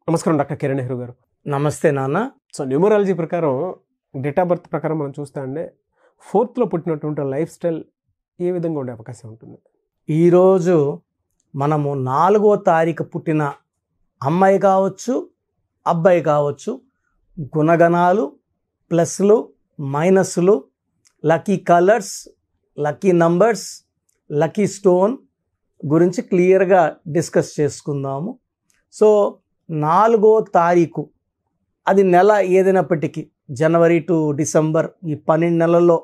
నమస్కారం డాక్టర్ కిరణ్ నెహ్రూ గారు. నమస్తే నాన్న. సో న్యూమరాలజీ ప్రకారం డేట్ ఆఫ్ బర్త్ ప్రకారం మనం చూస్తా అంటే 4th పుట్టినటువంటి లైఫ్ స్టైల్ ఏ విధంగా ఉండే అవకాశం ఉంటుంది? ఈరోజు మనము 4వ తారీఖు పుట్టిన అమ్మాయి కావచ్చు, అబ్బాయి కావచ్చు, గుణగణాలు, ప్లస్లు, మైనస్లు, lucky colours, lucky numbers, lucky stone గురించి క్లియర్గా డిస్కస్ చేసుకుందాము. సో 4వ తారీఖు అది నెల ఏదైనప్పటికీ జనవరి టు డిసెంబర్ ఈ 12 నెలల్లో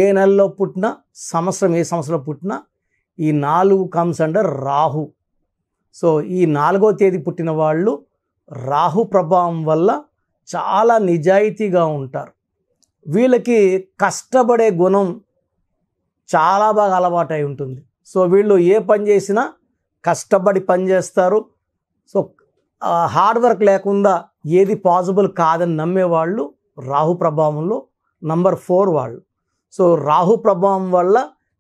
ఏ నెలలో పుట్టినా సంవత్సరం ఏ సంవత్సరంలో పుట్టినా ఈ 4 కమ్స్ అండర్ రాహు. సో ఈ 4వ తేదీ పుట్టిన వాళ్ళు రాహు ప్రభావం వల్ల చాలా నిజాయితీగా ఉంటారు. వీళ్ళకి కష్టపడే గుణం చాలా బాగా అలవాటై ఉంటుంది. సో వీళ్ళు ఏ పని చేసినా కష్టపడి పని చేస్తారు. సో హార్డ్ వర్క్ లేకుండా ఏది పాసిబుల్ కాదని నమ్మేవాళ్ళు రాహు ప్రభావంలో నంబర్ 4 వాళ్ళు. సో రాహు ప్రభావం వల్ల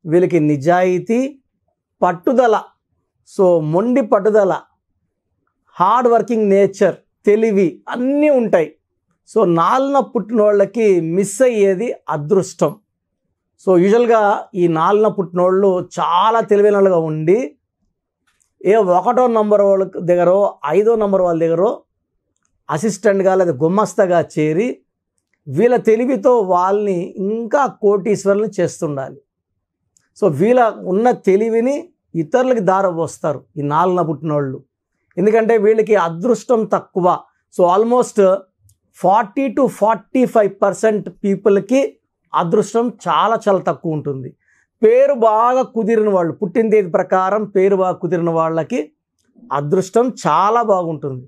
వీళ్ళకి నిజాయితీ, పట్టుదల, సో మొండి పట్టుదల, హార్డ్ వర్కింగ్ నేచర్, తెలివి అన్నీ ఉంటాయి. సో 4న పుట్టిన వాళ్ళకి మిస్ అయ్యేది అదృష్టం. సో యూజువల్గా ఈ 4న పుట్టిన వాళ్ళు చాలా తెలివైన వాళ్ళుగా ఉండి 1వ నంబర్ వాళ్ళ దగ్గర 5వ నంబర్ వాళ్ళ దగ్గర అసిస్టెంట్గా లేదా గుమ్మస్తాగా చేరి వీళ్ళ తెలివితో వాళ్ళని ఇంకా కోటీశ్వరులను చేస్తుండాలి. సో వీళ్ళ ఉన్న తెలివిని ఇతరులకి దారపోస్తారు ఈ 4న పుట్టిన వాళ్ళు. ఎందుకంటే వీళ్ళకి అదృష్టం తక్కువ. సో ఆల్మోస్ట్ 40 to 45% పీపుల్కి అదృష్టం చాలా చాలా తక్కువ ఉంటుంది. పేరు బాగా కుదిరిన వాళ్ళు, పుట్టిన తేదీ ప్రకారం పేరు బాగా కుదిరిన వాళ్ళకి అదృష్టం చాలా బాగుంటుంది.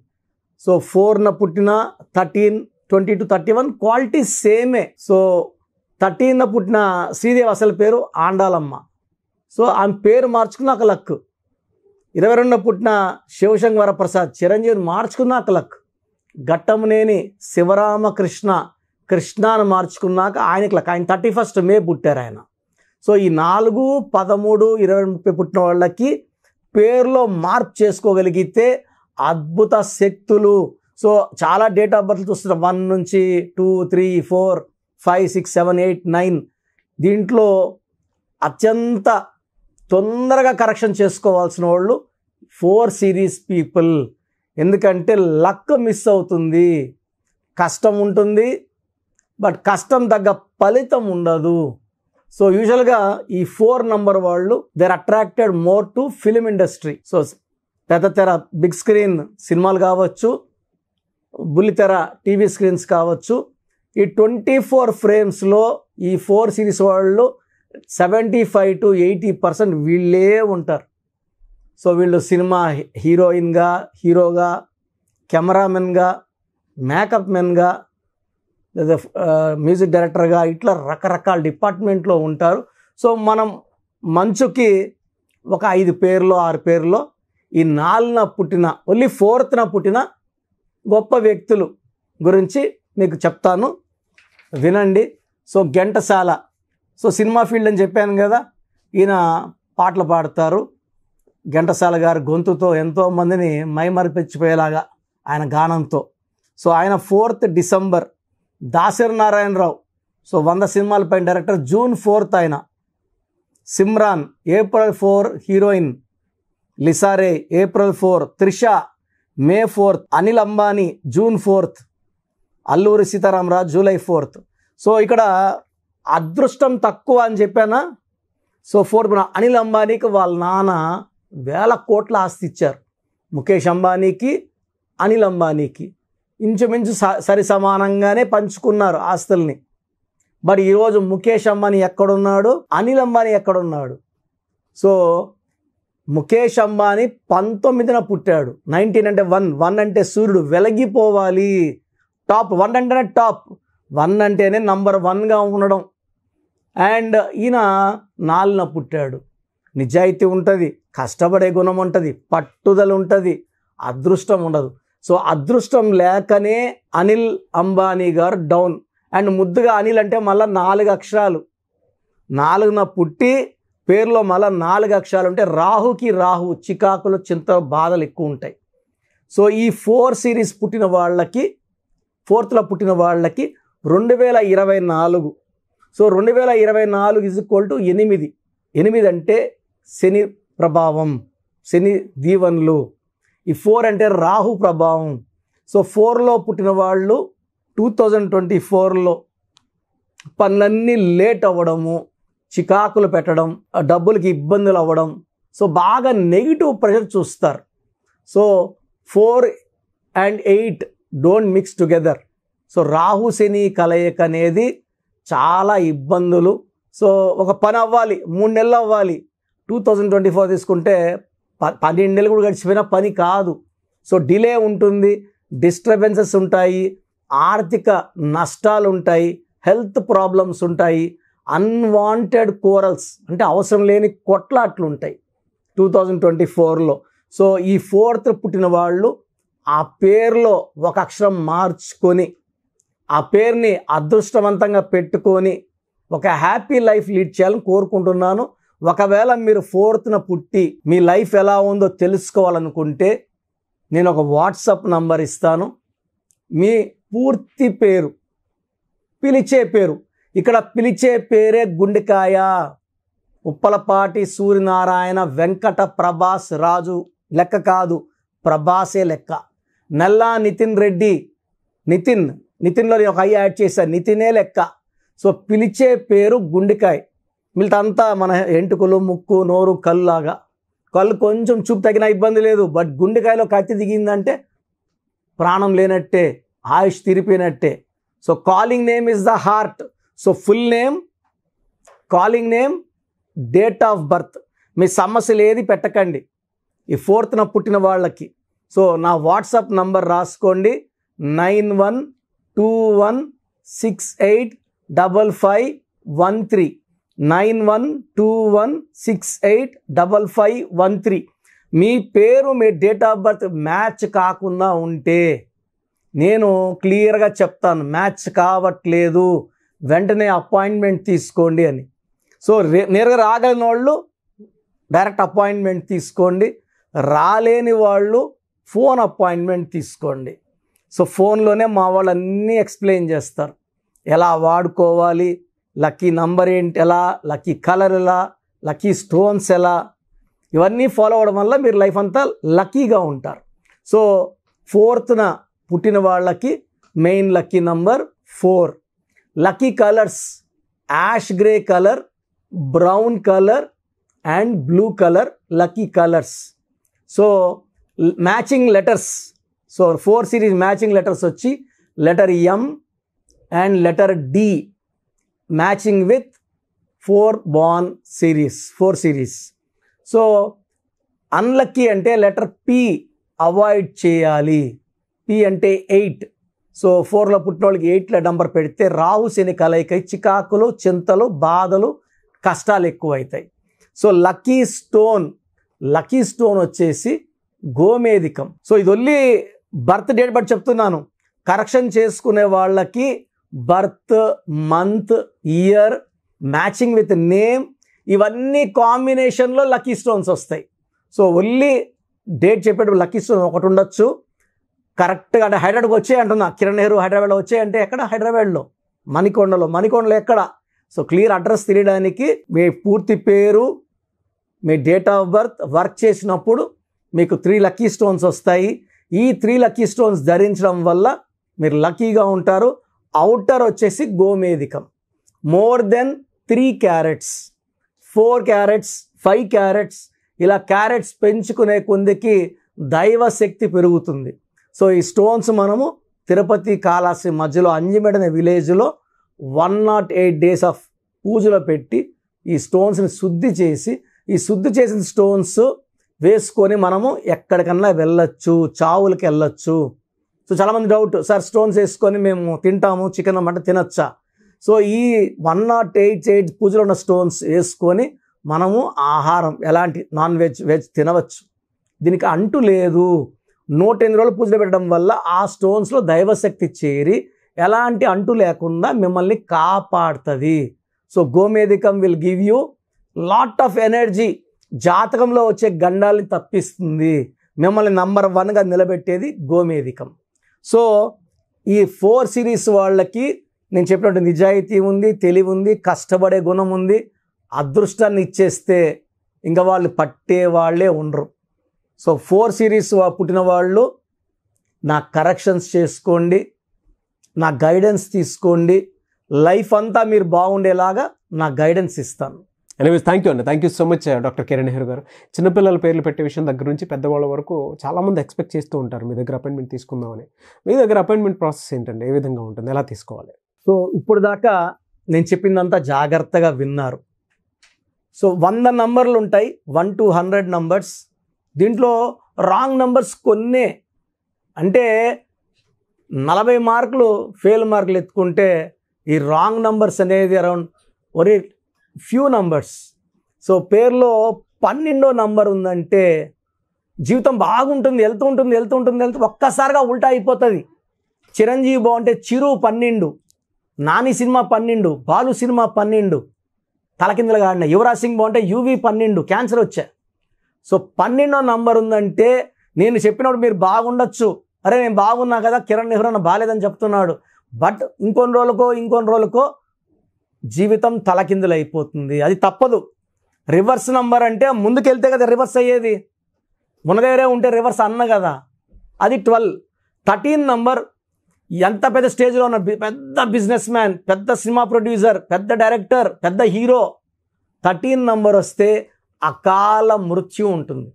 సో 4న పుట్టిన 13, 20 to 31 క్వాలిటీ సేమే. సో 13న పుట్టిన శ్రీదేవి అసలు పేరు ఆండాలమ్మ. సో ఆమె పేరు మార్చుకున్నాక లక్. 22న పుట్టిన శివశంకర ప్రసాద్ చిరంజీవిని మార్చుకున్నాక లక్. ఘట్టంనేని శివరామకృష్ణ కృష్ణాను మార్చుకున్నాక ఆయనకి లక్. ఆయన 31st మే పుట్టారు ఆయన. సో ఈ 4, 13, 20, 30 పుట్టిన వాళ్ళకి పేరులో మార్పు చేసుకోగలిగితే అద్భుత శక్తులు. సో చాలా డేట్ ఆఫ్ బర్త్ చూస్తున్నాం 1 నుంచి 2, 3, 4, 5, 6, 7, 8, 9. దీంట్లో అత్యంత తొందరగా కరెక్షన్ చేసుకోవాల్సిన వాళ్ళు 4 సిరీస్ పీపుల్. ఎందుకంటే లక్ మిస్ అవుతుంది, కష్టం ఉంటుంది, బట్ కష్టం తగ్గ ఫలితం ఉండదు. సో యూజువల్గా ఈ 4 నంబర్ వాళ్ళు there attracted more to film industry. So పెద్ద తెర బిగ్ స్క్రీన్ సినిమాలు కావచ్చు, బుల్లితెర టీవీ స్క్రీన్స్ కావచ్చు. ఈ 24 ఫ్రేమ్స్లో ఈ 4 సిరీస్ వాళ్ళు 75 to 80% వీళ్ళే ఉంటారు. సో వీళ్ళు సినిమా హీరోయిన్గా, హీరోగా, కెమెరామెన్గా, మేకప్ మెన్గా, లేదా మ్యూజిక్ డైరెక్టర్గా ఇట్లా రకరకాల డిపార్ట్మెంట్లో ఉంటారు. సో మనం మంచుకి ఒక 5 పేర్లో 6 పేర్లో ఈ 4న పుట్టిన ఓన్లీ 4న పుట్టిన గొప్ప వ్యక్తులు గురించి మీకు చెప్తాను, వినండి. So Ghantasala, so cinema field అని చెప్పాను కదా, ఈయన పాటలు పాడతారు. ఘంటసాల గారి గొంతుతో ఎంతోమందిని మైమరిపించిపోయేలాగా ఆయన గానంతో. సో ఆయన 4th December. Dasari Narayana Rao, so 100 సినిమాల పైన డైరెక్టర్, జూన్ 4th ఆయన. Simran April 4 heroine. Lisa Ray April 4. Trisha May 4th. Anil Ambani June 4th. Alluri Sitaramaraju July 4th. So ఇక్కడ అదృష్టం తక్కువ అని చెప్పానా. సో 4th అనిల్ అంబానీకి వాళ్ళ నాన్న 1000 కోట్ల ఆస్తి ఇచ్చారు. ముఖేష్ అంబానీకి, అనిల్ అంబానీకి ఇంచుమించు సరి సమానంగానే పంచుకున్నారు ఆస్తుల్ని. బట్ ఈరోజు ముఖేష్ అంబానీ ఎక్కడున్నాడు, అనిల్ అంబానీ ఎక్కడున్నాడు? సో ముఖేష్ అంబానీ 19న పుట్టాడు. 19 అంటే 1 అంటే సూర్యుడు వెలిగిపోవాలి. టాప్ 1 అంటేనే టాప్, 1 అంటేనే నంబర్ 1గా ఉండడం. అండ్ ఈయన 4న పుట్టాడు. నిజాయితీ ఉంటుంది, కష్టపడే గుణం ఉంటుంది, పట్టుదల ఉంటుంది, అదృష్టం ఉండదు. సో అదృష్టం లేకనే అనిల్ అంబానీ గారు డౌన్. అండ్ ముద్దుగా అనిల్ అంటే మళ్ళీ 4 అక్షరాలు. 4న పుట్టి పేరులో మళ్ళీ 4 అక్షరాలు ఉంటే రాహుకి రాహు, చికాకులు, చింత, బాధలు ఎక్కువ ఉంటాయి. సో ఈ 4 సిరీస్ పుట్టిన వాళ్ళకి, 4th పుట్టిన వాళ్ళకి 2024, సో 2024 ఈజ్ ఈక్వల్ టు 8. 8 అంటే శని ప్రభావం, శని దీవెనలు. ఈ 4 అంటే రాహు ప్రభావం. సో 4లో పుట్టిన వాళ్ళు 2024లో పనులన్నీ లేట్ అవ్వడము, చికాకులు పెట్టడం, డబ్బులకి ఇబ్బందులు అవ్వడం, సో బాగా నెగిటివ్ ప్రెషర్ చూస్తారు. So 4 and 8 don't mix together. So Rahu Shani కలయిక అనేది చాలా ఇబ్బందులు. సో ఒక పని అవ్వాలి, 3 నెలలు అవ్వాలి. 2024 తీసుకుంటే 12 నెలలు కూడా గడిచిపోయిన పని కాదు. సో డిలే ఉంటుంది, డిస్టర్బెన్సెస్ ఉంటాయి, ఆర్థిక నష్టాలు ఉంటాయి, హెల్త్ ప్రాబ్లమ్స్ ఉంటాయి, అన్వాంటెడ్ కోరల్స్ అంటే అవసరం లేని కొట్లాట్లు ఉంటాయి 2024లో. సో ఈ 4th పుట్టిన వాళ్ళు ఆ పేరులో ఒక అక్షరం మార్చుకొని, ఆ పేరుని అదృష్టవంతంగా పెట్టుకొని ఒక హ్యాపీ లైఫ్ లీడ్ చేయాలని కోరుకుంటున్నాను. ఒకవేళ మీరు 4th పుట్టి మీ లైఫ్ ఎలా ఉందో తెలుసుకోవాలనుకుంటే నేను ఒక వాట్సాప్ నంబర్ ఇస్తాను. మీ పూర్తి పేరు, పిలిచే పేరు, ఇక్కడ పిలిచే పేరే గుండెకాయ, ఉప్పలపాటి సూర్యనారాయణ వెంకట ప్రభాస్ రాజు లెక్క కాదు, ప్రభాసే లెక్క. నల్లా నితిన్ రెడ్డి, నితిన్లో నేను ఒక ఐ యాడ్ చేశాను, నితినే లెక్క. సో పిలిచే పేరు గుండెకాయ. మిగతాంతా మన ఎంటుకలు, ముక్కు, నోరు, కళ్ళు లాగా. కళ్ళు కొంచెం చూపు తగిన ఇబ్బంది లేదు, బట్ గుండెకాయలో కత్తి దిగిందంటే ప్రాణం లేనట్టే, ఆయుష్ తిరిపోయినట్టే. So calling name is the heart. So full name, calling name, date of birth. మీ సమస్యలు ఏది పెట్టకండి ఈ 4th పుట్టిన వాళ్ళకి. సో నా వాట్సాప్ నంబర్ రాసుకోండి, 9121685513, 9121685513. మీ పేరు, మీ డేట్ ఆఫ్ బర్త్ మ్యాచ్ కాకుండా ఉంటే నేను క్లియర్గా చెప్తాను, మ్యాచ్ కావట్లేదు, వెంటనే అపాయింట్మెంట్ తీసుకోండి అని. సో నేరుగా రాగలిగిన వాళ్ళు డైరెక్ట్ అపాయింట్మెంట్ తీసుకోండి, రాలేని వాళ్ళు ఫోన్ అపాయింట్మెంట్ తీసుకోండి. సో ఫోన్లోనే మా వాళ్ళు అన్నీ ఎక్స్ప్లెయిన్ చేస్తారు, ఎలా వాడుకోవాలి, లక్కీ నంబర్ ఏంటి, ఎలా లక్కీ కలర్, ఎలా లక్కీ స్టోన్స్, ఎలా, ఇవన్నీ ఫాలో అవ్వడం వల్ల మీరు లైఫ్ అంతా లక్కీగా ఉంటారు. సో 4th పుట్టిన వాళ్ళకి main lucky number 4. Lucky colours ash grey colour, brown colour and blue colour lucky colours. So matching letters, so 4 series matching letters వచ్చి letter M and letter D matching with 4 born series, 4 series. So unlucky అంటే letter P avoid చేయాలి. P అంటే 8. So 4లో పుట్టిన వాళ్ళకి 8 number పెడితే రాహు శని కలయిక చికాకులు, చింతలు, బాధలు, కష్టాలు ఎక్కువ అవుతాయి. సో లక్కీ స్టోన్ వచ్చేసి గోమేధికం. సో ఇది ఓన్లీ బర్త్ డేట్ బట్టి చెప్తున్నాను. కరెక్షన్ చేసుకునే వాళ్ళకి birth, month, year, matching with name, ఇవన్నీ కాంబినేషన్లో లక్కీ స్టోన్స్ వస్తాయి. సో ఓన్లీ డేట్ చెప్పేటప్పుడు లక్కీ స్టోన్ ఒకటి ఉండొచ్చు. కరెక్ట్గా అంటే హైదరాబాద్కి వచ్చాయి అంటున్నా, కిరణ్ నెహ్రూ హైదరాబాద్లో వచ్చాయి అంటే ఎక్కడ, హైదరాబాద్లో మణికొండలో ఎక్కడ. సో క్లియర్ అడ్రస్ తెలియడానికి మీ పూర్తి పేరు, మీ డేట్ ఆఫ్ బర్త్, వర్క్ చేసినప్పుడు మీకు 3 లక్కీ స్టోన్స్ వస్తాయి. ఈ 3 లక్కీ స్టోన్స్ ధరించడం వల్ల మీరు లక్కీగా ఉంటారు. అవుటర్ వచ్చేసి గోమేధికం, more than 3 carats, 4 carats, 5 carats, ఇలా క్యారెట్స్ పెంచుకునే కొందికి దైవ శక్తి పెరుగుతుంది. సో ఈ స్టోన్స్ మనము తిరుపతి కాళహస్తి మధ్యలో అంజిమెడ అనే విలేజ్లో 108 days ఆఫ్ పూజలో పెట్టి ఈ స్టోన్స్ని శుద్ధి చేసి, ఈ శుద్ధి చేసిన స్టోన్స్ వేసుకొని మనము ఎక్కడికన్నా వెళ్ళొచ్చు, చావులకి వెళ్ళొచ్చు. సో చాలామంది డౌట్, సార్ స్టోన్స్ వేసుకొని మేము తింటాము, చికెన్ అంటే తినచ్చా? సో ఈ 108 పూజలో ఉన్న స్టోన్స్ వేసుకొని మనము ఆహారం ఎలాంటి నాన్ వెజ్ తినవచ్చు. దీనికి అంటు లేదు. 108 రోజులు పూజలు పెట్టడం వల్ల ఆ స్టోన్స్లో దైవశక్తి చేరి ఎలాంటి అంటు లేకుండా మిమ్మల్ని కాపాడుతుంది. సో గోమేధికం will give you lot of energy, జాతకంలో వచ్చే గండాల్ని తప్పిస్తుంది. మిమ్మల్ని నంబర్ 1గా నిలబెట్టేది గోమేధికం. సో ఈ 4 సిరీస్ వాళ్ళకి నేను చెప్పినట్టు నిజాయితీ ఉంది, తెలివి ఉంది, కష్టపడే గుణం ఉంది. అదృష్టాన్ని ఇచ్చేస్తే ఇంకా వాళ్ళు పట్టే వాళ్ళే ఉండరు. సో 4 సిరీస్ పుట్టిన వాళ్ళు నా కరెక్షన్స్ చేసుకోండి, నా గైడెన్స్ తీసుకోండి. లైఫ్ అంతా మీరు బాగుండేలాగా నా గైడెన్స్ ఇస్తాను. ఎనీవేస్ థ్యాంక్ యూ అండి. Thank you so much doctor Kiran Nehru గారు. చిన్నపిల్లల పేర్లు పెట్టే విషయం దగ్గర నుంచి పెద్దవాళ్ళ వరకు చాలామంది ఎక్స్పెక్ట్ చేస్తూ ఉంటారు మీ దగ్గర అపాయింట్మెంట్ తీసుకుందామని. మీ దగ్గర అపాయింట్మెంట్ ప్రాసెస్ ఏంటండి? ఏ విధంగా ఉంటుంది? ఎలా తీసుకోవాలి? సో ఇప్పుడు దాకా నేను చెప్పిందంతా జాగ్రత్తగా విన్నారు. సో 100 నంబర్లు ఉంటాయి, 1 to 100 నంబర్స్. దీంట్లో రాంగ్ నంబర్స్ కొన్నే, అంటే 40 మార్కులు ఫెయిల్ మార్కులు ఎత్తుకుంటే ఈ రాంగ్ నంబర్స్ అనేది అరౌండ్ ఒరే ఫ్యూ నంబర్స్. సో పేరులో 12వ నంబర్ ఉందంటే జీవితం బాగుంటుంది, వెళ్తూ ఒక్కసారిగా ఉల్టా అయిపోతుంది. చిరంజీవి బాగుంటే చిరు 12, నాని సినిమా 12, బాలు సినిమా 12, తలకిందులుగా ఆడిన యువరాజ్ సింగ్ బాగుంటే యువి 12, క్యాన్సర్ వచ్చా. సో 12వ నంబర్ ఉందంటే నేను చెప్పినప్పుడు మీరు బాగుండొచ్చు, అరే నేను బాగున్నా కదా, కిరణ్ నెహ్రూ అన్న బాగాలేదని చెప్తున్నాడు, బట్ ఇంకొన్ని రోజులకో జీవితం తలకిందులు అయిపోతుంది. అది తప్పదు. రివర్స్ నంబర్ అంటే ముందుకెళ్తే కదా రివర్స్ అయ్యేది, మునగేరే ఉంటే రివర్స్ అన్న కదా, అది 12. 13 నంబర్ ఎంత పెద్ద స్టేజ్లో ఉన్న పెద్ద బిజినెస్ మ్యాన్, పెద్ద సినిమా ప్రొడ్యూసర్, పెద్ద డైరెక్టర్, పెద్ద హీరో, 13 నంబర్ వస్తే అకాల మృత్యు ఉంటుంది.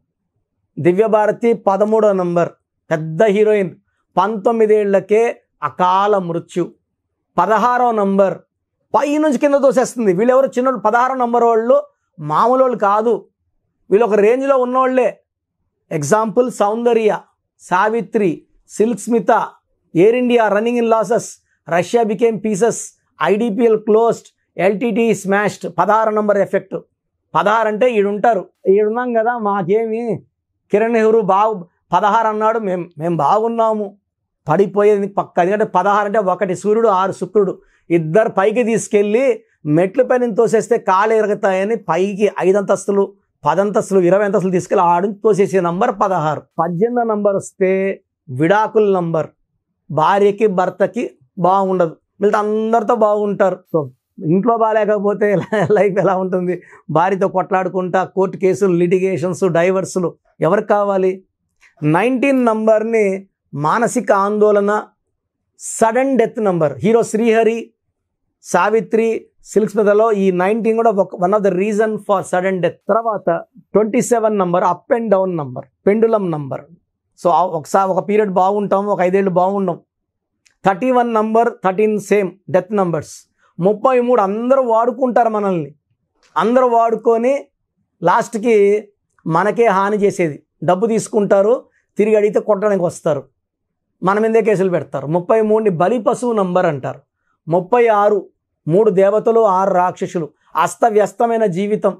దివ్యభారతి 13వ నంబర్, పెద్ద హీరోయిన్, 19 ఏళ్లకే అకాల మృత్యు. 16వ నంబర్ పై నుంచి కింద తోసేస్తుంది. వీళ్ళెవరు చిన్న 16వ నంబర్ వాళ్ళు మామూలు వాళ్ళు కాదు, వీళ్ళు ఒక రేంజ్లో ఉన్నోళ్లే. Example Soundarya, Savitri, Silk Smitha, Air India running in losses, Russia became pieces, IDPL closed, LTT smashed. 16 number effect. 16 అంటే ఈడుంటారు, ఈడున్నాం కదా మాకేమి, కిరణ్ నెహ్రూ 16 అన్నాడు, మేము బాగున్నాము, పడిపోయేది పక్క. ఎందుకంటే 16 అంటే 1 సూర్యుడు 6 శుక్రుడు, ఇద్దరు పైకి తీసుకెళ్ళి మెట్ల పైన తోసేస్తే కాళ్ళు ఎరుగుతాయని పైకి 5 అంతస్తులు 10 అంతస్తులు 20 అంతస్తులు తీసుకెళ్ళి ఆడు తోసేసే నంబర్ 16. 18వ నంబర్ వస్తే విడాకుల నంబర్. భార్యకి భర్తకి బాగుండదు, వీళ్ళతో అందరితో బాగుంటారు. సో ఇంట్లో బాగాలేకపోతే లైఫ్ ఎలా ఉంటుంది? భార్యతో కొట్లాడుకుంటా, కోర్టు కేసులు, లిటిగేషన్స్, డైవర్సులు ఎవరికి కావాలి? 19 నంబర్ని మానసిక ఆందోళన, sudden death number. Hero Srihari, Savitri, Silk స్మితలో ఈ 19 కూడా one of the reason for sudden death. తర్వాత 27 number up and down number, pendulum number. So ఒకసారి ఒక పీరియడ్ బాగుంటాం, ఒక 5 ఏళ్ళు బాగుండం. 31 నంబర్ 13 సేమ్ డెత్ నంబర్స్. 33 అందరూ వాడుకుంటారు మనల్ని, అందరూ వాడుకొని లాస్ట్కి మనకే హాని చేసేది. డబ్బు తీసుకుంటారు, తిరిగి అడిగితే కొట్టడానికి వస్తారు, మన మీదే కేసులు పెడతారు. 33ని బలి పశువు నంబర్ అంటారు. 36 3 దేవతలు 6 రాక్షసులు. అస్తవ్యస్తమైన జీవితం,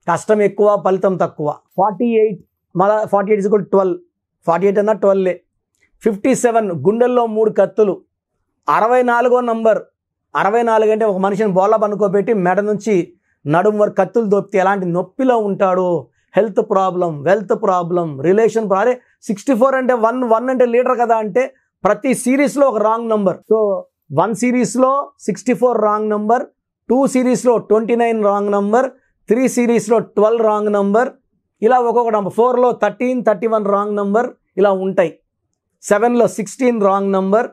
కష్టం ఎక్కువ ఫలితం తక్కువ. 48 మళ్ళా 48 = 12, 48 అన్నా 12. 57 గుండెల్లో 3 కత్తులు. 64వ నంబర్, 64 అంటే ఒక మనిషిని బోలా పనుకోబెట్టి మెడ నుంచి నడుము వరకు కత్తులు దొప్పితే ఎలాంటి నొప్పిలో ఉంటాడు, health problem, wealth problem, relation problem. 64 అంటే 1 అంటే లీడర్ కదా, అంటే ప్రతి సిరీస్లో ఒక రాంగ్ నంబర్. సో 1 సిరీస్లో 64 రాంగ్ నంబర్, 2 సిరీస్లో 29 రాంగ్ నంబర్, 3 సిరీస్లో 12 రాంగ్ నంబర్, ఇలా ఒక్కొక్క నంబర్. 4లో 13, 31 రాంగ్ నంబర్ ఇలా ఉంటాయి. 7లో 16 రాంగ్ నంబర్,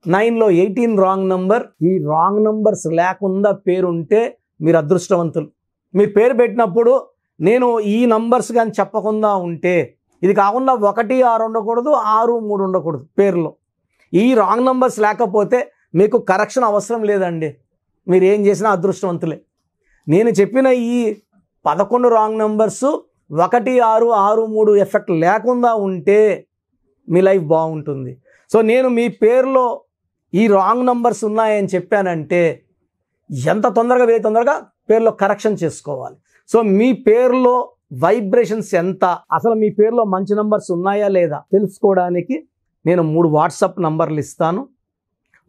9లో 18 రాంగ్ నంబర్. ఈ రాంగ్ నంబర్స్ లేకుండా పేరుంటే మీరు అదృష్టవంతులు. మీరు పేరు పెట్టినప్పుడు నేను ఈ నంబర్స్ కానీ చెప్పకుండా ఉంటే, ఇది కాకుండా 1, 6 ఉండకూడదు, 6, 3 ఉండకూడదు పేరులో. ఈ రాంగ్ నంబర్స్ లేకపోతే మీకు కరెక్షన్ అవసరం లేదండి, మీరు ఏం చేసినా అదృష్టవంతులే. నేను చెప్పిన ఈ 11 రాంగ్ నంబర్స్ 1, 6, 6, 3 ఎఫెక్ట్ లేకుండా ఉంటే మీ లైఫ్ బాగుంటుంది. సో నేను మీ పేరులో ఈ రాంగ్ నంబర్స్ ఉన్నాయని చెప్పానంటే ఎంత తొందరగా పేరులో కరెక్షన్ చేసుకోవాలి. సో మీ పేరులో వైబ్రేషన్స్ ఎంత, అసలు మీ పేరులో మంచి నంబర్స్ ఉన్నాయా లేదా తెలుసుకోవడానికి నేను 3 వాట్సాప్ నంబర్లు ఇస్తాను.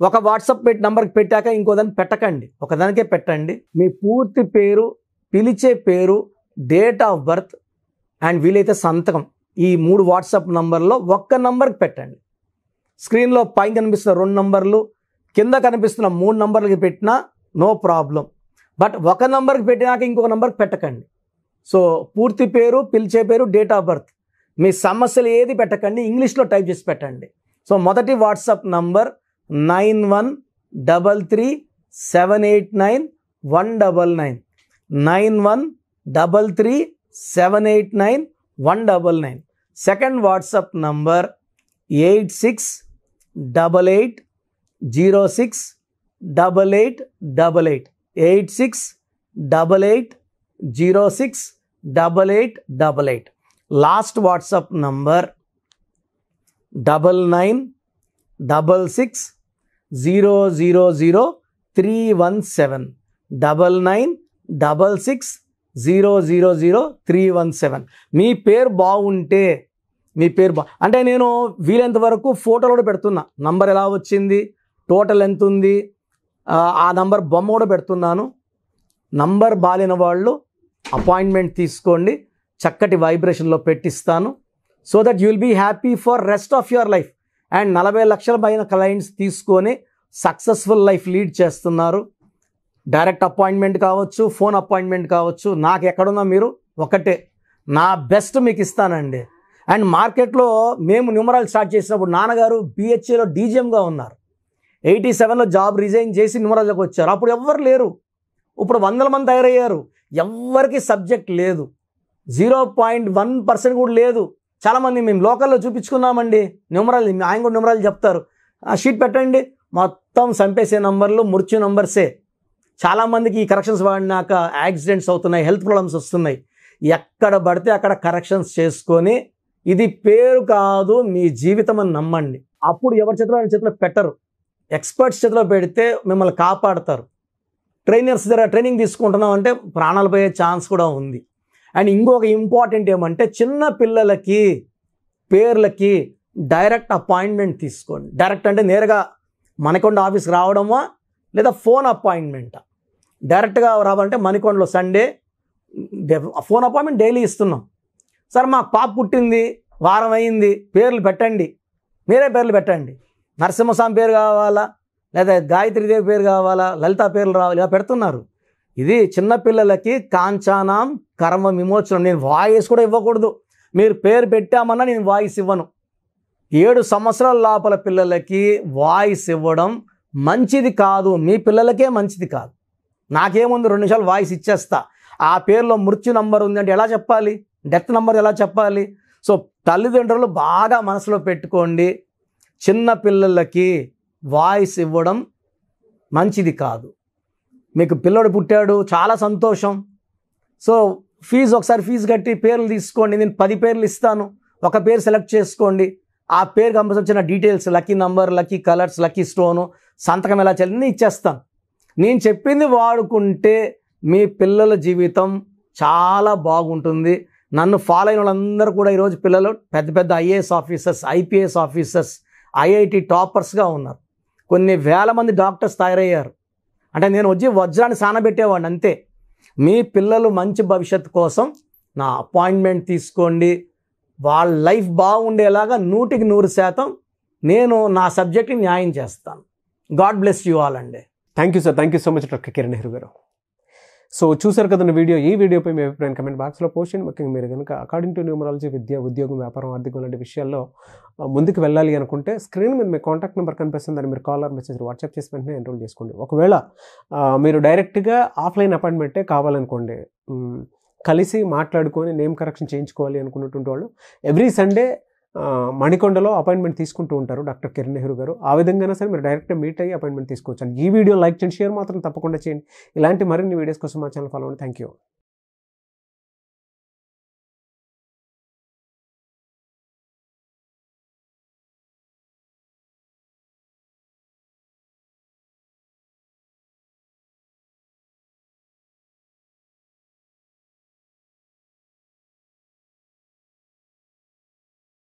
ఒక వాట్సాప్ నంబర్కి పెట్టాక ఇంకో దాన్ని పెట్టకండి, ఒకదానికే పెట్టండి. మీ పూర్తి పేరు, పిలిచే పేరు, డేట్ ఆఫ్ బర్త్ అండ్ వీలైతే సంతకం ఈ 3 వాట్సాప్ నంబర్లో ఒక్క నంబర్కి పెట్టండి. స్క్రీన్లో పైన కనిపిస్తున్న 2 నంబర్లు, కింద కనిపిస్తున్న 3 నంబర్లకి పెట్టినా నో ప్రాబ్లం. బట్ ఒక నంబర్కి పెట్టినాక ఇంకొక నంబర్కి పెట్టకండి. సో పూర్తి పేరు, పిలిచే పేరు, డేట్ ఆఫ్ బర్త్, మీ సమస్యలు ఏది పెట్టకండి, ఇంగ్లీష్లో టైప్ చేసి పెట్టండి. సో మొదటి WhatsApp number 9133789199 9133789199. Second WhatsApp number 8688068888 8688068888. Last WhatsApp number 9966000317 9966000317. మీ పేరు బాగుంటే, మీ పేరు అంటే నేను వీలైనంత వరకు ఫోటోలు కూడా పెడుతున్నా, నంబర్ ఎలా వచ్చింది, టోటల్ ఎంత ఉంది, ఆ నంబర్ బొమ్మ కూడా పెడుతున్నాను. నంబర్ బాలిన వాళ్ళు అపాయింట్మెంట్ తీసుకోండి, చక్కటి వైబ్రేషన్లో పెట్టిస్తాను. So that you will be happy for rest of your life. And 40 లక్షల పైన క్లయింట్స్ తీసుకొని సక్సెస్ఫుల్ లైఫ్ లీడ్ చేస్తున్నారు. డైరెక్ట్ అపాయింట్మెంట్ కావచ్చు, ఫోన్ అపాయింట్మెంట్ కావచ్చు, నాకు ఎక్కడున్నా మీరు ఒకటే, నా బెస్ట్ మీకు ఇస్తానండి. అండ్ మార్కెట్లో మేము న్యూమరాల్ స్టార్ట్ చేసినప్పుడు నాన్నగారు BHAలో DGMగా ఉన్నారు. 87లో జాబ్ రిజైన్ చేసి న్యూమరాల్లోకి వచ్చారు. అప్పుడు ఎవ్వరు లేరు. ఇప్పుడు 100 మంది తయారయ్యారు. ఎవ్వరికి సబ్జెక్ట్ లేదు, 0.1% కూడా లేదు. చాలామంది మేము లోకల్లో చూపించుకున్నామండి న్యూమరాల్, ఆయన కూడా న్యూమరాల్ చెప్తారు, ఆ షీట్ పెట్టండి, మొత్తం చంపేసే నంబర్లు, మృత్యు నంబర్సే. చాలామందికి ఈ కరెక్షన్స్ వాడినాక యాక్సిడెంట్స్ అవుతున్నాయి, హెల్త్ ప్రాబ్లమ్స్ వస్తున్నాయి. ఎక్కడ పడితే అక్కడ కరెక్షన్స్ చేసుకొని, ఇది పేరు కాదు మీ జీవితం అని నమ్మండి. అప్పుడు ఎవరి చేతిలో పెట్టరు, ఎక్స్పర్ట్స్ చేతిలో పెడితే మిమ్మల్ని కాపాడతారు. ట్రైనర్స్ దగ్గర ట్రైనింగ్ తీసుకుంటున్నాం అంటే ప్రాణాలు పోయే ఛాన్స్ కూడా ఉంది. అండ్ ఇంకొక ఇంపార్టెంట్ ఏమంటే, చిన్న పిల్లలకి పేర్లకి డైరెక్ట్ అపాయింట్మెంట్ తీసుకోండి. డైరెక్ట్ అంటే నేరుగా మణికొండ ఆఫీస్కి రావడమా, లేదా ఫోన్ అపాయింట్మెంటా. డైరెక్ట్గా రావాలంటే మణికొండలో సండే ఫోన్ అపాయింట్మెంట్ డైలీ ఇస్తున్నాం. సార్ మా పాప పుట్టింది, వారం అయింది, పేర్లు పెట్టండి, మీరే పేర్లు పెట్టండి. నరసింహస్వామి పేరు కావాలా, లేదా గాయత్రీదేవి పేరు కావాలా, లలిత పేర్లు రావాలి, ఇలా పెడుతున్నారు. ఇది చిన్నపిల్లలకి కాంచానాం కర్మ విమోచనం. నేను వాయిస్ కూడా ఇవ్వకూడదు, మీరు పేరు పెట్టామన్నా నేను వాయిస్ ఇవ్వను. 7 సంవత్సరాల లోపల పిల్లలకి వాయిస్ ఇవ్వడం మంచిది కాదు, మీ పిల్లలకే మంచిది కాదు. నాకేముంది 2 నిమిషాలు వాయిస్ ఇచ్చేస్తా. ఆ పేరులో మృత్యు నంబర్ ఉంది అంటే ఎలా చెప్పాలి, డెత్ నంబర్ ఎలా చెప్పాలి? సో తల్లిదండ్రులు బాగా మనసులో పెట్టుకోండి, చిన్న పిల్లలకి వాయిస్ ఇవ్వడం మంచిది కాదు. మీకు పిల్లోడు పుట్టాడు, చాలా సంతోషం. సో ఒకసారి ఫీజు కట్టి పేర్లు తీసుకోండి, నేను 10 పేర్లు ఇస్తాను, ఒక పేరు సెలెక్ట్ చేసుకోండి. ఆ పేరు సంబంధించిన details, lucky number, lucky colours, lucky stone, సంతకం ఎలా చేయాలి నేను ఇచ్చేస్తాను. నేను చెప్పింది వాడుకుంటే మీ పిల్లల జీవితం చాలా బాగుంటుంది. నన్ను ఫాలో అయిన వాళ్ళందరూ కూడా ఈరోజు పిల్లలు పెద్ద పెద్ద IAS officers, IPS officers, IIT టాపర్స్గా ఉన్నారు. కొన్ని వేల మంది డాక్టర్స్ తయారయ్యారు. అంటే నేను వచ్చి వజ్రాన్ని సానబెట్టేవాడిని అంతే. మీ పిల్లలు మంచి భవిష్యత్తు కోసం నా అపాయింట్మెంట్ తీసుకోండి. వాళ్ళ లైఫ్ బాగుండేలాగా 100% నేను నా సబ్జెక్ట్ని న్యాయం చేస్తాను. గాడ్ బ్లెస్ యూ ఆల్ అండి. Thank you sir, thank you so much doctor Kiran Nehru గారు. సో చూసారు కదండి వీడియో. ఈ వీడియోపై మీ అభిప్రాయం కమెంట్ బాక్స్లో పోస్ట్ చేయండి. ముఖ్యంగా మీరు కనుక అకార్డింగ్ టు న్యూమరాలజీ విద్య, ఉద్యోగం, వ్యాపారం, ఆర్థికం లాంటి విషయాల్లో ముందుకు వెళ్ళాలి అనుకుంటే స్క్రీన్ మీద మీ కాంటాక్ట్ నెంబర్ కనిపిస్తుంది, దాన్ని మీరు కాల్ ఆర్ మెసేజ్ వాట్సాప్ చేసి వెంటనే ఎన్రోల్ చేసుకోండి. ఒకవేళ మీరు డైరెక్ట్గా ఆఫ్లైన్ అపాయింట్మెంటే కావాలనుకోండి, కలిసి మాట్లాడుకొని నేమ్ కరెక్షన్ చేయించుకోవాలి అనుకున్నటువంటి వాళ్ళు ఎవ్రీ సండే మణికొండలో అపాయింట్మెంట్ తీసుకుంటూ ఉంటారు డాక్టర్ కిరణ్ నెహ్రూ గారు. ఆ విధంగానే సరే మీరు డైరెక్ట్గా మీట్ అయ్యి అపాయింట్మెంట్ తీసుకోవచ్చు. అండ్ ఈ వీడియో లైక్ చేయండి, షేర్ మాత్రం తప్పకుండా చేయండి. ఇలాంటి మరిన్ని వీడియోస్ కోసం మా ఛానల్ ఫాలో అవ్వండి. Thank you.